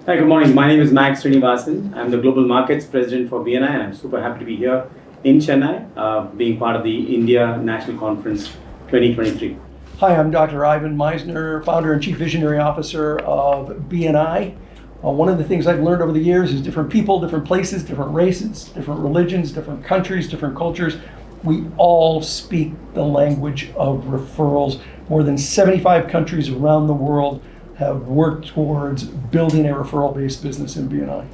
Hi, good morning. My name is Srinivasan. I'm the Global Markets President for BNI, and I'm super happy to be here in Chennai, being part of the India National Conference 2023. Hi, I'm Dr. Ivan Misner, founder and chief visionary officer of BNI. One of the things I've learned over the years is different people, different places, different races, different religions, different countries, different cultures. We all speak the language of referrals. More than 75 countries around the world have worked towards building a referral-based business in BNI.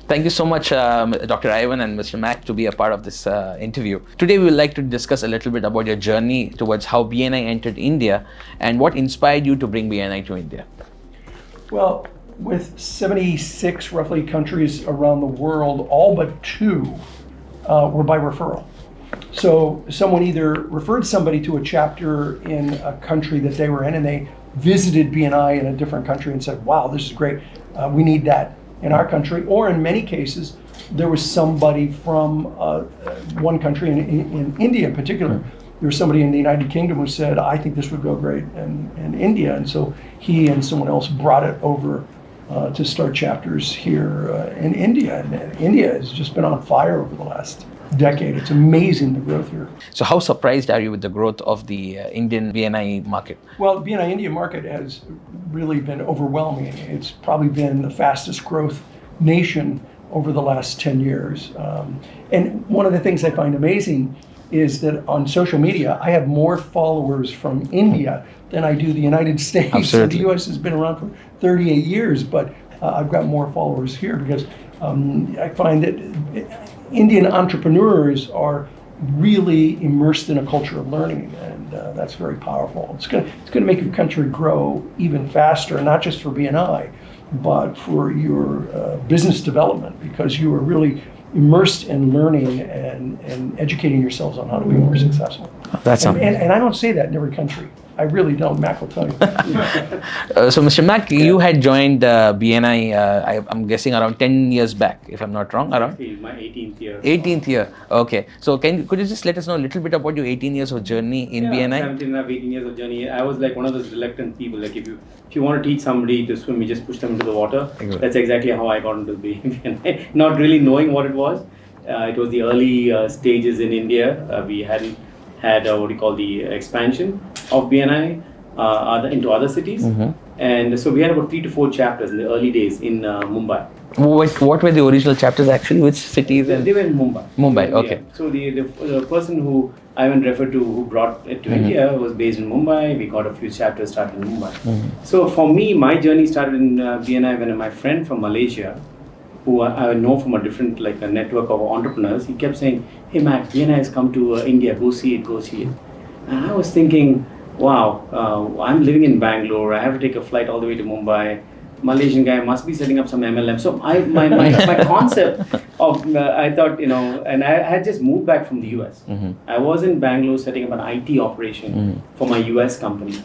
Thank you so much, Dr. Ivan and Mr. Mac, to be a part of this interview. Today, we would like to discuss a little bit about your journey towards how BNI entered India and what inspired you to bring BNI to India. Well, with 76 roughly countries around the world, all but 2 were by referral. So someone either referred somebody to a chapter in a country that they were in, and they visited BNI in a different country and said, wow, this is great, we need that in our country. Or in many cases, there was somebody from one country, in India in particular, there was somebody in the United Kingdom who said, I think this would go great in India. And so he and someone else brought it over to start chapters here in India. And India has just been on fire over the last decade. It's amazing, the growth here. So how surprised are you with the growth of the Indian BNI market? Well, the BNI India market has really been overwhelming. It's probably been the fastest growth nation over the last 10 years. And one of the things I find amazing is that on social media, I have more followers from India than I do the United States. Absolutely. The US has been around for 38 years, but I've got more followers here because I find that Indian entrepreneurs are really immersed in a culture of learning, and that's very powerful. It's going to make your country grow even faster, not just for BNI, but for your business development, because you are really immersed in learning and educating yourselves on how to be more successful. That's and I don't say that in every country. I really don't. Mac will tell you. So, Mr. Mac, you had joined BNI, I'm guessing around 10 years back, if I'm not wrong. Around My 18th year. 18th year. Okay. So, could you just let us know a little bit about your 18 years of journey in BNI? 17 and a half, 18 years of journey. I was like one of those reluctant people. Like if you want to teach somebody to swim, you just push them into the water. Exactly. That's exactly how I got into BNI. Not really knowing what it was. It was the early stages in India. We hadn't had what we call the expansion of BNI into other cities. Mm-hmm. And so we had about 3 to 4 chapters in the early days in Mumbai. What were the original chapters actually? Which cities? They were in Mumbai. Mumbai, okay. Yeah. So the person who Ivan referred to, who brought it to India, was based in Mumbai. We got a few chapters started in Mumbai. So for me, my journey started in BNI when my friend from Malaysia, who I know from a different a network of entrepreneurs, he kept saying, hey Mac, BNI has come to India, go see it. And I was thinking, wow, I'm living in Bangalore, I have to take a flight all the way to Mumbai. Malaysian guy must be setting up some MLM. So my concept of, I thought, and I had just moved back from the US. I was in Bangalore setting up an IT operation for my US company.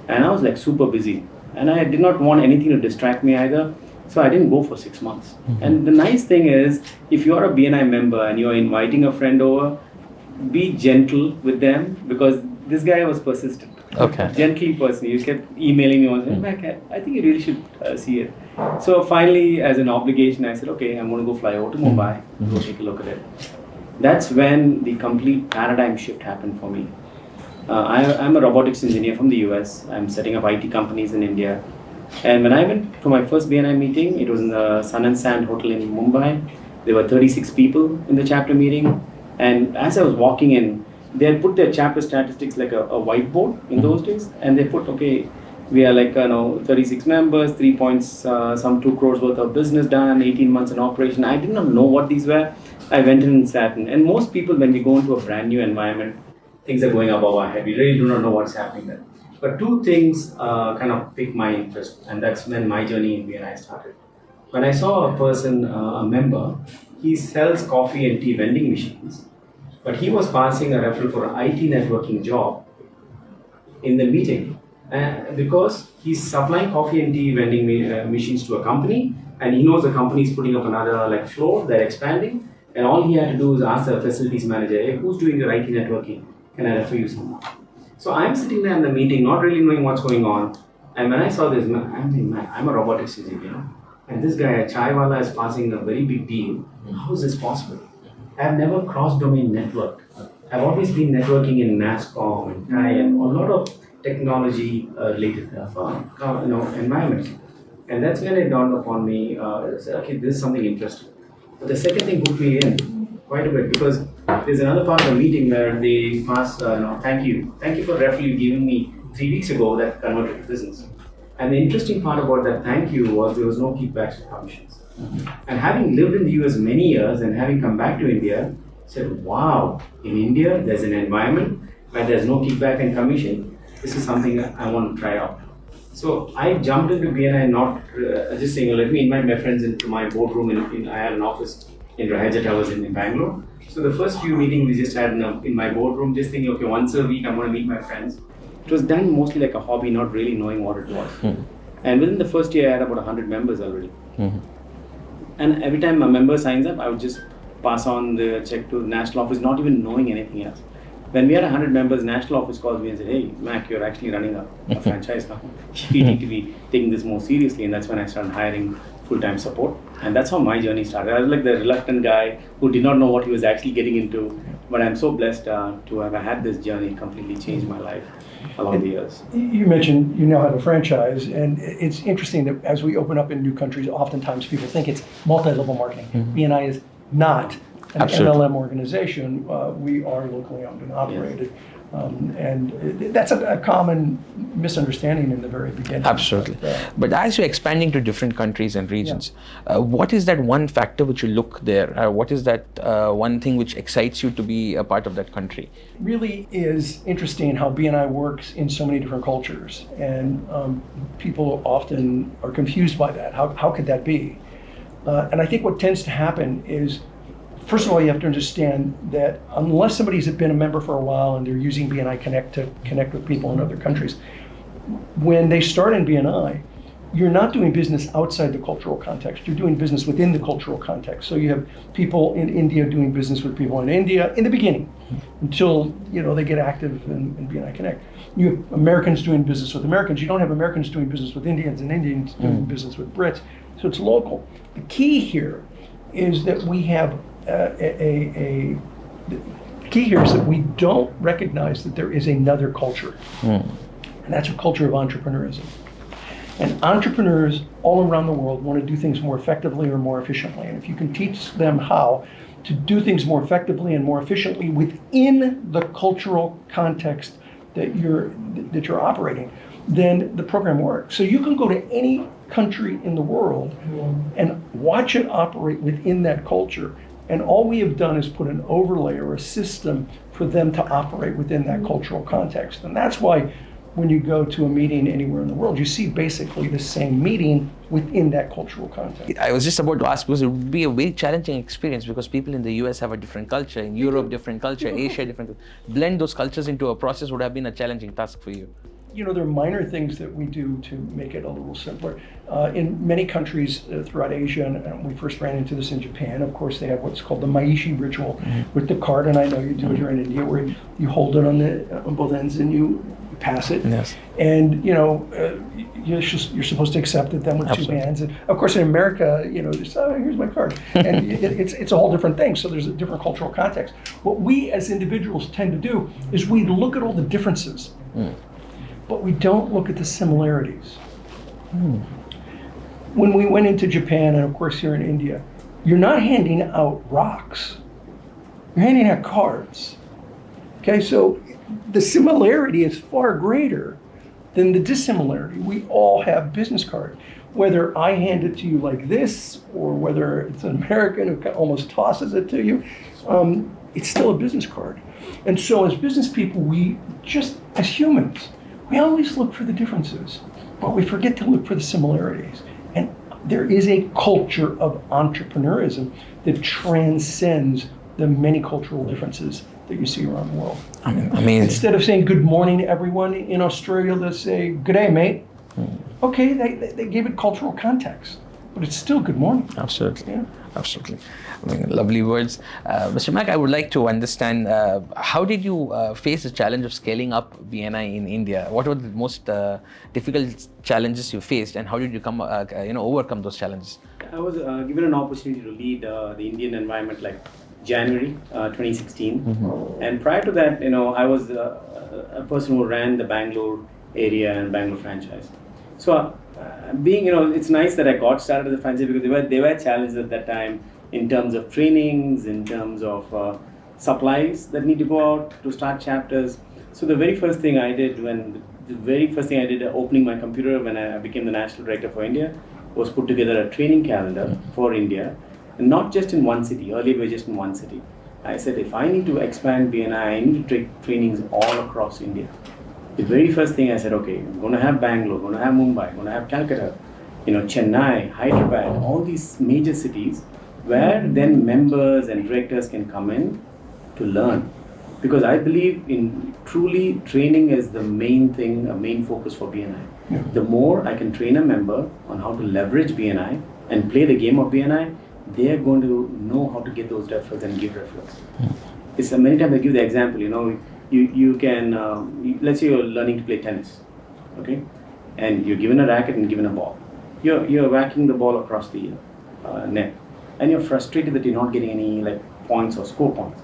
And I was like super busy. And I did not want anything to distract me either. So I didn't go for 6 months. And the nice thing is, if you're a BNI member and you're inviting a friend over, be gentle with them, because this guy was persistent. Okay. Gently person. You kept emailing me once, I think you really should see it. So finally, as an obligation, I said, okay, I'm going to go fly over to Mumbai, go take a look at it. That's when the complete paradigm shift happened for me. I'm a robotics engineer from the US. I'm setting up IT companies in India. And when I went to my first BNI meeting, it was in the Sun and Sand Hotel in Mumbai. There were 36 people in the chapter meeting. And as I was walking in, they had put their chapter statistics like a whiteboard in those days. And they put, okay, we are 36 members, 3 points, some 2 crores worth of business done, 18 months in operation. I did not know what these were. I went in and sat in. And most people, when we go into a brand new environment, things are going above our head. We really do not know what's happening there. But 2 things kind of piqued my interest, and that's when my journey in BNI started. When I saw a person, a member, he sells coffee and tea vending machines, but he was passing a referral for an IT networking job in the meeting because he's supplying coffee and tea vending machines to a company, and he knows the company is putting up another floor, they're expanding, and all he had to do is ask the facilities manager, hey, who's doing your IT networking? Can I refer you someone? So I'm sitting there in the meeting, not really knowing what's going on. And when I saw this, I'm thinking, man, I'm a robotics engineer. and this guy, a chai wala, is passing a very big deal. How is this possible? I've never cross-domain networked. I've always been networking in NASCOM and TI and a lot of technology-related environments. And that's when it dawned upon me, okay, this is something interesting. But the second thing hooked me in quite a bit because there's another part of the meeting where they pass, thank you for referral you giving me 3 weeks ago that converted to business. And the interesting part about that thank you was there was no kickbacks or commissions. And having lived in the US many years and having come back to India, I said, wow, in India there's an environment where there's no kickback and commission. This is something I want to try out. So I jumped into BNI not just saying, let me invite my friends into my boardroom. I had an office in Raheja Towers in Bangalore. So the first few meetings we just had in my boardroom, just thinking, okay, once a week I'm going to meet my friends. It was done mostly like a hobby, not really knowing what it was. And within the first year, I had about 100 members already. And every time a member signs up, I would just pass on the check to the national office, not even knowing anything else. When we had 100 members, national office calls me and said, hey, Mac, you're actually running a franchise now. You need to be taking this more seriously. And that's when I started hiring full-time support. And that's how my journey started. I was like the reluctant guy who did not know what he was actually getting into. But I'm so blessed to have had this journey completely changed my life along the years. You mentioned you now have a franchise, and it's interesting that as we open up in new countries, oftentimes people think it's multi-level marketing. BNI is not an MLM organization. We are locally owned and operated. And that's a common misunderstanding in the very beginning. Absolutely. But as you're expanding to different countries and regions, what is that one factor which you look there? What is that one thing which excites you to be a part of that country? Really is interesting how BNI works in so many different cultures. And people often are confused by that. How could that be? And I think what tends to happen is, first of all, you have to understand that unless somebody's been a member for a while and they're using BNI Connect to connect with people in other countries, when they start in BNI, you're not doing business outside the cultural context. You're doing business within the cultural context. So you have people in India doing business with people in India in the beginning, until they get active in BNI Connect. You have Americans doing business with Americans. You don't have Americans doing business with Indians and Indians doing business with Brits. So it's local. The key here is that we have the key here is that we don't recognize that there is another culture. And that's a culture of entrepreneurism. And entrepreneurs all around the world want to do things more effectively or more efficiently. And if you can teach them how to do things more effectively and more efficiently within the cultural context that you're operating, then the program works. So you can go to any country in the world and watch it operate within that culture. And all we have done is put an overlay or a system for them to operate within that cultural context. And that's why when you go to a meeting anywhere in the world, you see basically the same meeting within that cultural context. I was just about to ask, because it would be a very challenging experience because people in the US have a different culture, in Europe different culture, Asia different. Blend those cultures into a process would have been a challenging task for you. There are minor things that we do to make it a little simpler. In many countries throughout Asia, and we first ran into this in Japan, of course, they have what's called the Maishi ritual with the card, and I know you do it here in India, where you hold it on both ends and you pass it. Yes. And you're supposed to accept it then with two hands. And of course, in America, here's my card, and it's a whole different thing. So there's a different cultural context. What we as individuals tend to do is we look at all the differences. But we don't look at the similarities. When we went into Japan, and of course here in India, you're not handing out rocks. You're handing out cards. Okay, so the similarity is far greater than the dissimilarity. We all have business cards. Whether I hand it to you like this, or whether it's an American who almost tosses it to you, it's still a business card. And so as business people, we just, as humans, we always look for the differences, but we forget to look for the similarities. And there is a culture of entrepreneurism that transcends the many cultural differences that you see around the world. I mean, instead of saying good morning to everyone in Australia, they'll say good day, mate. Okay, they gave it cultural context. but it's still good morning. Absolutely. Yeah. Absolutely. I mean, lovely words. Mr. Mack, I would like to understand how did you face the challenge of scaling up BNI in India? What were the most difficult challenges you faced, and how did you overcome those challenges? I was given an opportunity to lead the Indian environment like January 2016, and prior to that, I was a person who ran the Bangalore area and Bangalore franchise. So, it's nice that I got started as a franchise because there were challenges at that time in terms of trainings, in terms of supplies that need to go out to start chapters. So the very first thing I did opening my computer when I became the national director for India was put together a training calendar for India, and not just in one city. Earlier we were just in one city. I said, if I need to expand BNI, I need to take trainings all across India. The very first thing I said, okay, I'm going to have Bangalore, going to have Mumbai, going to have Calcutta, Chennai, Hyderabad, all these major cities where then members and directors can come in to learn. Because I believe in truly training is the main thing, a main focus for BNI. Yeah. The more I can train a member on how to leverage BNI and play the game of BNI, they are going to know how to get those referrals and give referrals. It's many times I give the example, you can, let's say you're learning to play tennis, okay? And you're given a racket and given a ball. You're whacking the ball across the net, and you're frustrated that you're not getting any points or score points.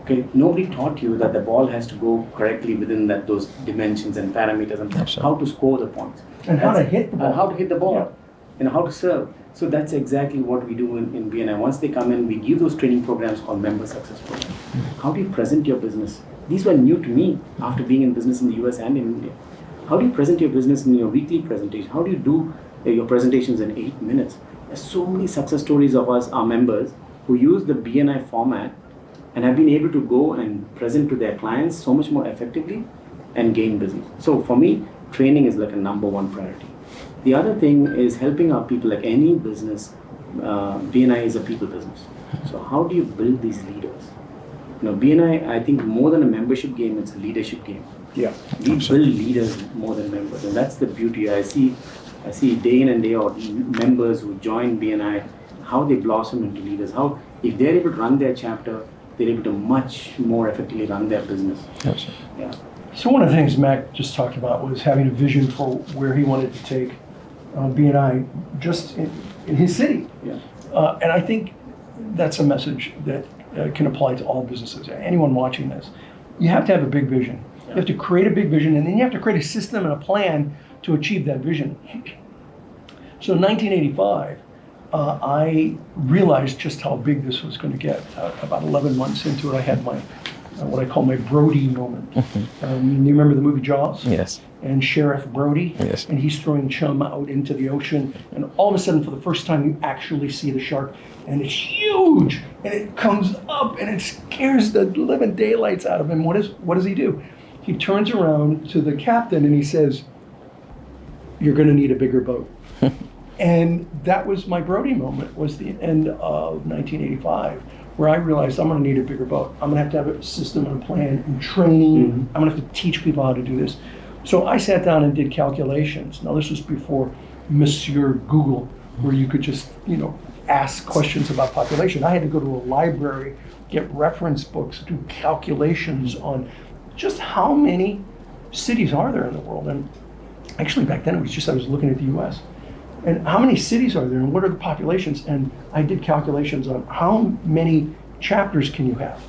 Okay, nobody taught you that the ball has to go correctly within those dimensions and parameters and how to score the points. And how to hit the ball. And how to hit the ball. Yeah. And how to serve. So that's exactly what we do in BNI. Once they come in, we give those training programs called Member Success Programs. How do you present your business? These were new to me after being in business in the US and in India. How do you present your business in your weekly presentation? How do you do your presentations in 8 minutes? There's so many success stories of us, our members, who use the BNI format and have been able to go and present to their clients so much more effectively and gain business. So for me, training is like a number one priority. The other thing is helping our people, like any business. BNI is a people business. So how do you build these leaders? BNI, I think more than a membership game, it's a leadership game. Yeah. We build leaders more than members, and that's the beauty. I see day in and day out members who join BNI, how they blossom into leaders. How if they're able to run their chapter, they're able to much more effectively run their business. Yes. Yeah. So one of the things Mac just talked about was having a vision for where he wanted to take BNI just in his city. Yeah. And I think that's a message that can apply to all businesses. Anyone watching this, you have to have a big vision. Yeah. You have to create a big vision, and then you have to create a system and a plan to achieve that vision. So in 1985, I realized just how big this was going to get. About 11 months into it, I had my what I call my Brody moment. You remember the movie Jaws? Yes. And Sheriff Brody? Yes. And he's throwing chum out into the ocean, and all of a sudden, for the first time, you actually see the shark, and it's huge, and it comes up, and it scares the living daylights out of him. What does he do? He turns around to the captain, and he says, "You're going to need a bigger boat." And that was my Brody moment, was the end of 1985, where I realized I'm going to need a bigger boat. I'm going to have a system and a plan and training. I'm going to have to teach people how to do this. So I sat down and did calculations. Now this was before Monsieur Google, where you could just, ask questions about population. I had to go to a library, get reference books, do calculations on just how many cities are there in the world. And actually back then I was looking at the US. And how many cities are there and what are the populations? And I did calculations on how many chapters can you have.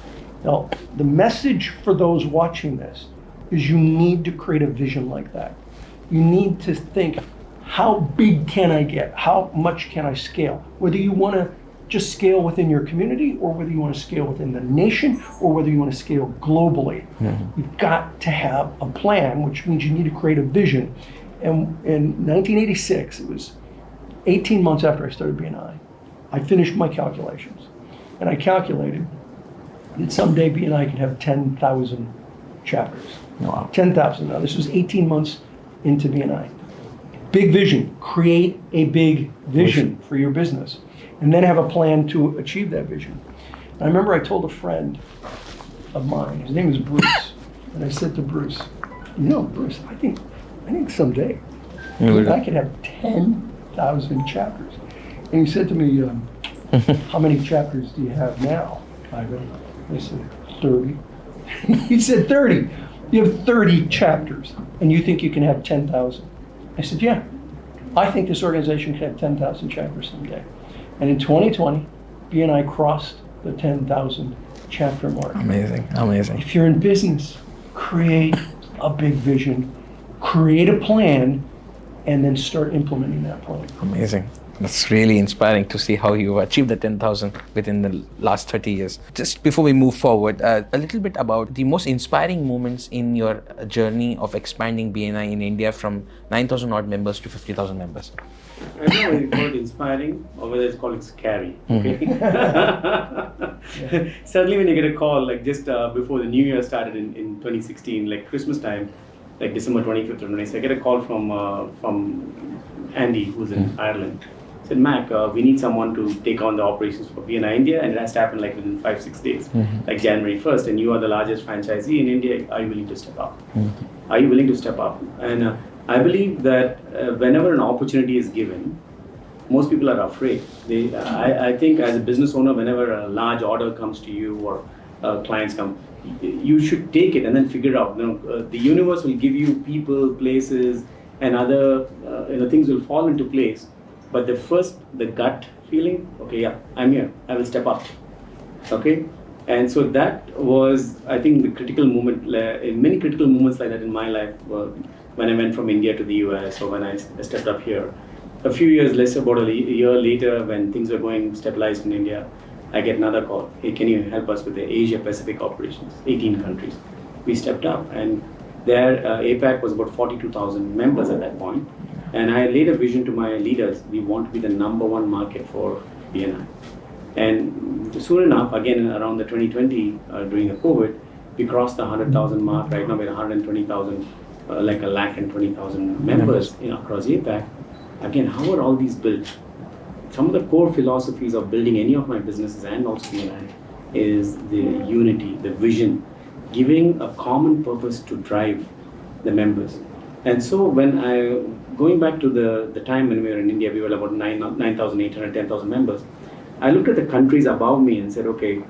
Now, the message for those watching this is you need to create a vision like that. You need to think, how big can I get? How much can I scale? Whether you want to just scale within your community or whether you want to scale within the nation or whether you want to scale globally. You've got to have a plan, which means you need to create a vision. And in 1986, it was 18 months after I started BNI, I finished my calculations. And I calculated that someday BNI could have 10,000 chapters. Wow. 10,000. Now, this was 18 months into BNI. Big vision. Create a big vision for your business. And then have a plan to achieve that vision. And I remember I told a friend of mine, his name is Bruce, and I said to Bruce, Bruce, I think someday I could have 10,000 chapters. And he said to me, how many chapters do you have now, Ivan? I said, 30. He said, 30? You have 30 chapters, and you think you can have 10,000? I said, yeah. I think this organization can have 10,000 chapters someday. And in 2020, BNI crossed the 10,000 chapter mark. Amazing, amazing. If you're in business, create a big vision, create a plan, and then start implementing that plan. Amazing. That's really inspiring to see how you achieved the 10,000 within the last 30 years. Just before we move forward, a little bit about the most inspiring moments in your journey of expanding BNI in India from 9,000 odd members to 50,000 members. I don't know whether you call it inspiring or whether it's called scary. Okay? Certainly when you get a call, like just before the new year started in 2016, like Christmas time, like December 25th or 26th, I get a call from Andy, who's in Ireland. Said, Mac, we need someone to take on the operations for BNI India, and it has to happen like within 5-6 days, like January 1st, and you are the largest franchisee in India. Are you willing to step up? Are you willing to step up? And I believe that whenever an opportunity is given, most people are afraid. I think as a business owner, whenever a large order comes to you or clients come, you should take it and then figure out. The universe will give you people, places, and other things will fall into place. But the gut feeling, okay, yeah, I'm here, I will step up, okay? And so that was, I think, the critical moment, many critical moments like that in my life, when I went from India to the US or when I stepped up here. A few years later, about a year later, when things were going stabilized in India, I get another call. Hey, can you help us with the Asia Pacific operations, 18 countries. We stepped up, and there APAC was about 42,000 members at that point. And I laid a vision to my leaders. We want to be the number one market for BNI. And soon enough, again around the 2020, during the COVID, we crossed the 100,000 mark. Right now we're 120,000, like 120,000 members across APAC. Again, how are all these built? Some of the core philosophies of building any of my businesses and also BNI is the unity, the vision, giving a common purpose to drive the members. And so going back to the time when we were in India, we were about 9,800, 10,000 members. I looked at the countries above me and said, okay,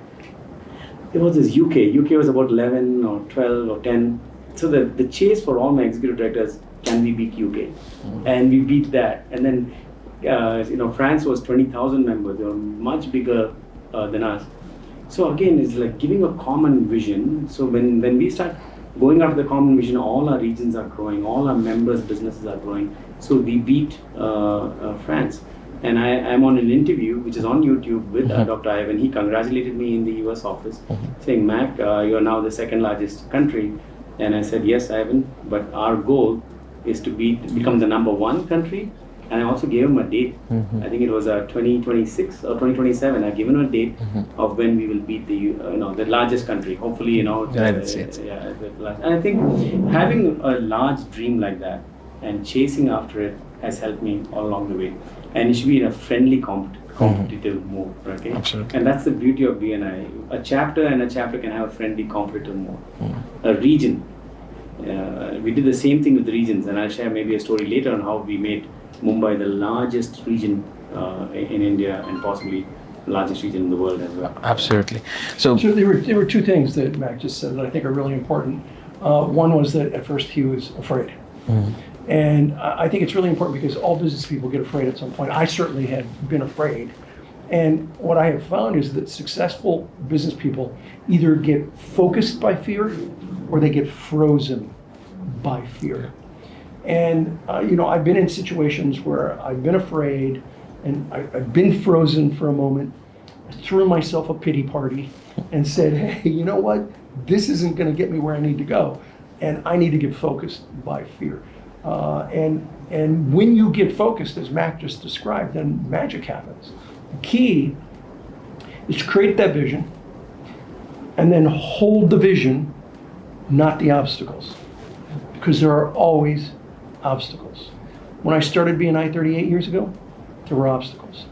there was this UK. UK was about 11 or 12 or 10. So the chase for all my executive directors, can we beat UK? And we beat that. And then, France was 20,000 members. They were much bigger than us. So again, it's like giving a common vision. So when we start going after the common vision, all our regions are growing, all our members' businesses are growing. So we beat France. And I'm on an interview, which is on YouTube, with Dr. Ivan. He congratulated me in the US office, saying, Mac, you're now the second largest country. And I said, yes, Ivan, but our goal is to become the number one country. And I also gave him a date. I think it was 2026 or 2027. I given him a date of when we will beat the largest country. Hopefully, United States. Yeah, and I think having a large dream like that and chasing after it has helped me all along the way. And it should be in a friendly, competitive mode. Okay. Absolutely. And that's the beauty of BNI. A chapter can have a friendly, competitive mode. A region. We did the same thing with the regions, and I'll share maybe a story later on how we made Mumbai the largest region in India and possibly the largest region in the world as well. Absolutely. So there were two things that Mac just said that I think are really important. One was that at first he was afraid. And I think it's really important because all business people get afraid at some point. I certainly had been afraid. And what I have found is that successful business people either get focused by fear or they get frozen by fear. And I've been in situations where I've been afraid and I've been frozen for a moment, threw myself a pity party and said, hey, you know what? This isn't going to get me where I need to go. And I need to get focused by fear. And when you get focused, as Mac just described, then magic happens. The key is to create that vision and then hold the vision, not the obstacles, because there are always obstacles. When I started BNI 38 years ago, there were obstacles.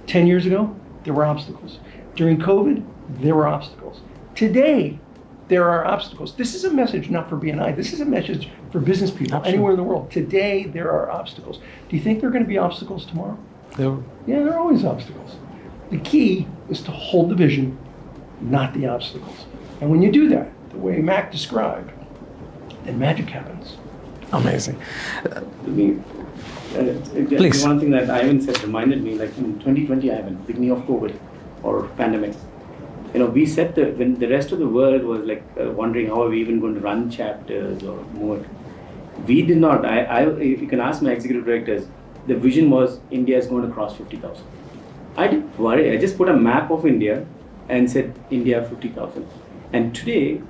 10 years ago, there were obstacles. During COVID, there were obstacles. Today, there are obstacles. This is a message not for BNI. This is a message for business people anywhere in the world. Today, there are obstacles. Do you think there are going to be obstacles tomorrow? Yeah, there are always obstacles. The key is to hold the vision, not the obstacles. And when you do that, the way Mac described, then magic happens. Amazing. Please. One thing that Ivan said reminded me, like in 2020, Ivan, beginning of COVID or pandemic, we set when the rest of the world was like wondering how are we even going to run chapters or more. We did not. You can ask my executive directors. The vision was India is going to cross 50,000. I didn't worry. I just put a map of India and said India 50,000. And today,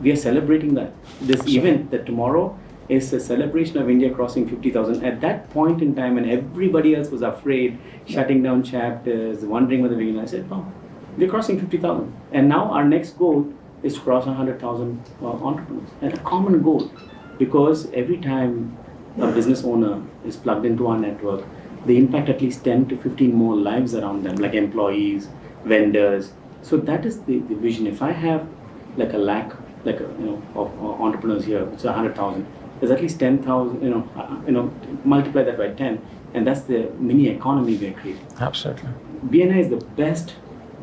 we are celebrating that. This event that tomorrow is a celebration of India crossing 50,000. At that point in time, when everybody else was afraid, shutting down chapters, wondering whether we're going to, I said, no, we're crossing 50,000. And now our next goal is to cross 100,000 entrepreneurs. And a common goal, because every time a business owner is plugged into our network, they impact at least 10 to 15 more lives around them, like employees, vendors. So that is the vision. If I have like a lakh, of entrepreneurs here, it's 100,000. There's at least 10,000. Multiply that by 10, and that's the mini economy we're creating. Absolutely. BNI is the best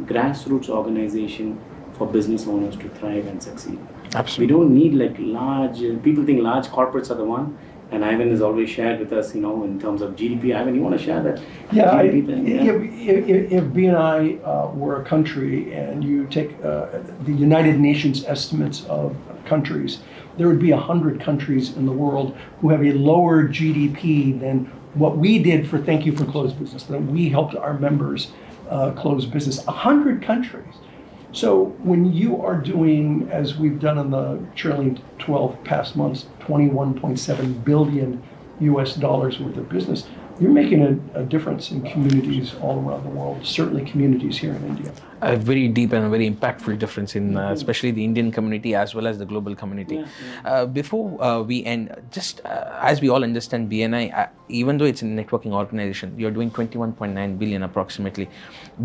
grassroots organization for business owners to thrive and succeed. Absolutely. We don't need like large. People think large corporates are the one. And Ivan has always shared with us, in terms of GDP. Ivan, you want to share that GDP thing? If BNI were a country and you take the United Nations estimates of countries, there would be 100 countries in the world who have a lower GDP than what we did for Thank You for Closed Business, that we helped our members close business. 100 countries. So when you are doing, as we've done in the trailing 12 past months, 21.7 billion US dollars worth of business, you're making a difference in communities all around the world, certainly communities here in India. A very deep and a very impactful difference in especially the Indian community as well as the global community. Before we end, just as we all understand BNI, even though it's a networking organization, you're doing 21.9 billion approximately.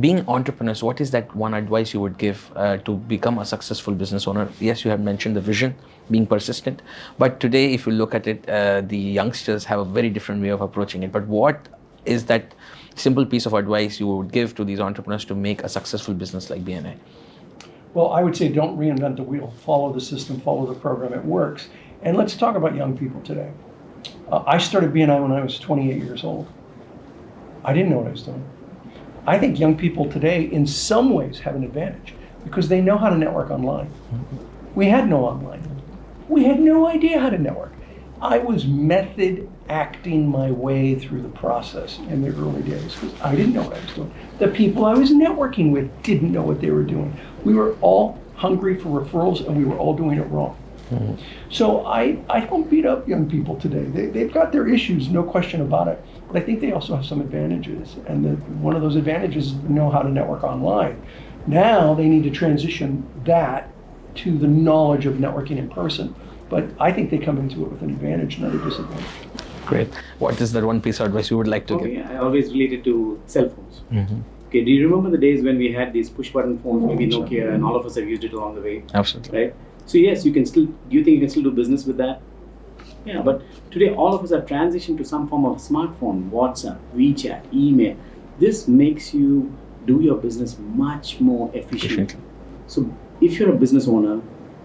Being entrepreneurs, what is that one advice you would give to become a successful business owner? Yes, you have mentioned the vision, being persistent, but today if you look at it, the youngsters have a very different way of approaching it. But what is that simple piece of advice you would give to these entrepreneurs to make a successful business like BNI? Well, I would say don't reinvent the wheel. Follow the system, follow the program. It works. And let's talk about young people today. I started BNI when I was 28 years old. I didn't know what I was doing. I think young people today, in some ways, have an advantage because they know how to network online. We had no online. We had no idea how to network. I was method acting my way through the process in the early days because I didn't know what I was doing. The people I was networking with didn't know what they were doing. We were all hungry for referrals and we were all doing it wrong. Mm-hmm. So I don't beat up young people today. They've got their issues, no question about it. But I think they also have some advantages. And one of those advantages is to know how to network online. Now they need to transition that to the knowledge of networking in person. But I think they come into it with an advantage, not a disadvantage. Great. What is that one piece of advice you would like to give? Yeah, I always relate it to cell phones. Mm-hmm. Okay, do you remember the days when we had these push button phones, maybe Nokia, and all of us have used it along the way? Absolutely. Right? So yes, you can still, do you think you can still do business with that? Yeah, but today all of us have transitioned to some form of smartphone, WhatsApp, WeChat, email. This makes you do your business much more efficiently. So if you're a business owner,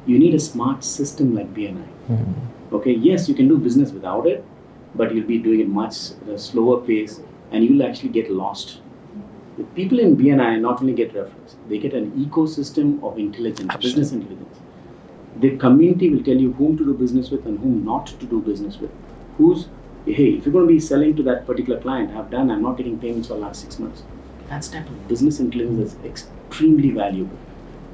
you need a smart system like BNI. Mm-hmm. Okay, yes, you can do business without it, but you'll be doing it much at a slower pace and you'll actually get lost. The people in BNI not only get referrals, they get an ecosystem of intelligence, Absolutely. Business intelligence. The community will tell you whom to do business with and whom not to do business with. Hey, if you're going to be selling to that particular client, I'm not getting payments for the last 6 months. That type of business intelligence is extremely valuable.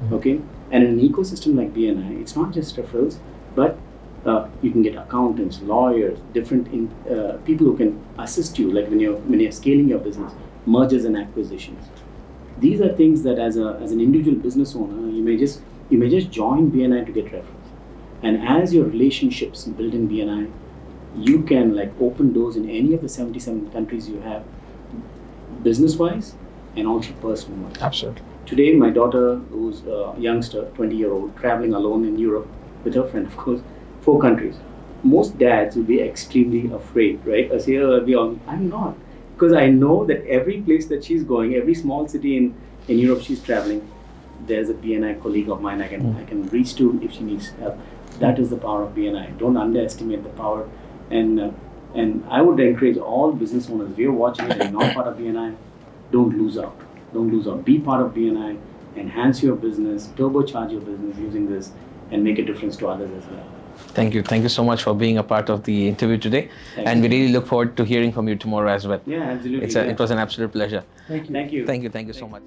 Mm-hmm. Okay? And in an ecosystem like BNI, it's not just referrals, but you can get accountants, lawyers, different people who can assist you, like when you're scaling your business, mergers and acquisitions. These are things that as an individual business owner, you may just join BNI to get referrals. And as your relationships build in BNI, you can like open doors in any of the 77 countries you have, business-wise and also personal-wise. Absolutely. Today, my daughter, who's a youngster, 20-year-old, traveling alone in Europe with her friend, of course, 4 countries. Most dads will be extremely afraid, right? I say, I'm not. because I know that every place that she's going, every small city in Europe she's traveling, there's a BNI colleague of mine I can reach to if she needs help. That is the power of BNI. Don't underestimate the power. And I would encourage all business owners, if you're watching it and not part of BNI, don't lose out. Don't lose out. Be part of BNI, enhance your business, turbocharge your business using this, and make a difference to others as well. Thank you. Thank you so much for being a part of the interview today. Thank We you. really look forward to hearing from you tomorrow as well. Yeah, absolutely. It was an absolute pleasure. Thank you. Thank you. Thank you so much.